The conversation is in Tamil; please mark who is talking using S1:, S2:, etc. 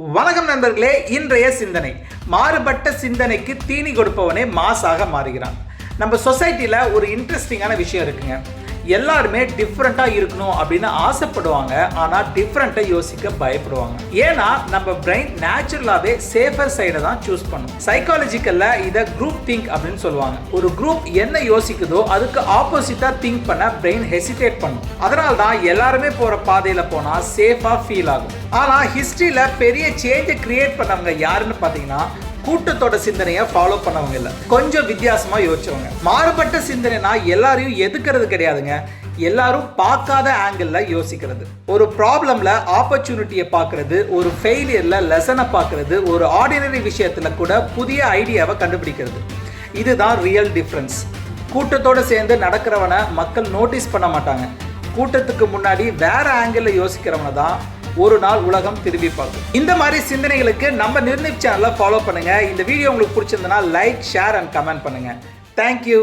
S1: வணக்கம் நண்பர்களே, இன்றைய சிந்தனை. மாறுபட்ட சிந்தனைக்கு தீனி கொடுப்பவனே மாசாக மாறுகிறான். நம்ம சொசைட்டியில் ஒரு இன்ட்ரெஸ்டிங்கான விஷயம் இருக்குங்க. எல்லாருமே டிஃப்ரெண்ட்டாக இருக்கணும் அப்படின்னு ஆசைப்படுவாங்க, ஆனால் டிஃப்ரெண்ட்டை யோசிக்க பயப்படுவாங்க. ஏன்னா நம்ம பிரெயின் நேச்சுரலாகவே சேஃபர் சைடை தான் சூஸ் பண்ணும். சைக்காலஜிக்கலில் இதை குரூப் திங்க் அப்படின்னு சொல்லுவாங்க. ஒரு குரூப் என்ன யோசிக்குதோ அதுக்கு ஆப்போசிட்டாக திங்க் பண்ண பிரெயின் ஹெசிடேட் பண்ணும். அதனால தான் எல்லாருமே போகிற பாதையில் போனால் சேஃபாக ஃபீல் ஆகும். ஆனால் ஹிஸ்ட்ரியில் பெரிய சேஞ்சை கிரியேட் பண்ணவங்க யாருன்னு பார்த்தீங்கன்னா கூட்டத்தோட சிந்தனையை ஃபாலோ பண்ணவங்க இல்லை, கொஞ்சம் வித்தியாசமா யோசிச்சவங்க. மாறுபட்ட சிந்தனைனா எல்லாரையும் எதுக்கிறது கிடையாதுங்க, எல்லாரும் பார்க்காத ஆங்கிள் யோசிக்கிறது. ஒரு ப்ராப்ளம்ல ஆப்பர்ச்சுனிட்டியை பார்க்கறது, ஒரு ஃபெயிலியர்ல லெசனை பார்க்கறது, ஒரு ஆர்டினரி விஷயத்துல கூட புதிய ஐடியாவை கண்டுபிடிக்கிறது. இதுதான் ரியல் டிஃப்ரென்ஸ். கூட்டத்தோட சேர்ந்து நடக்கிறவனை மக்கள் நோட்டீஸ் பண்ண மாட்டாங்க. கூட்டத்துக்கு முன்னாடி வேற ஆங்கிள் யோசிக்கிறவனை தான் ஒரு நாள் உலகம் திரும்பி பார்க்கும். இந்த மாதிரி சிந்தனைகளுக்கு நம்ம நிர்ணயிப் சேனலை ஃபாலோ பண்ணுங்க. இந்த வீடியோ உங்களுக்கு பிடிச்சிருந்தனா லைக், ஷேர் அண்ட் கமெண்ட் பண்ணுங்க. தேங்க்யூ.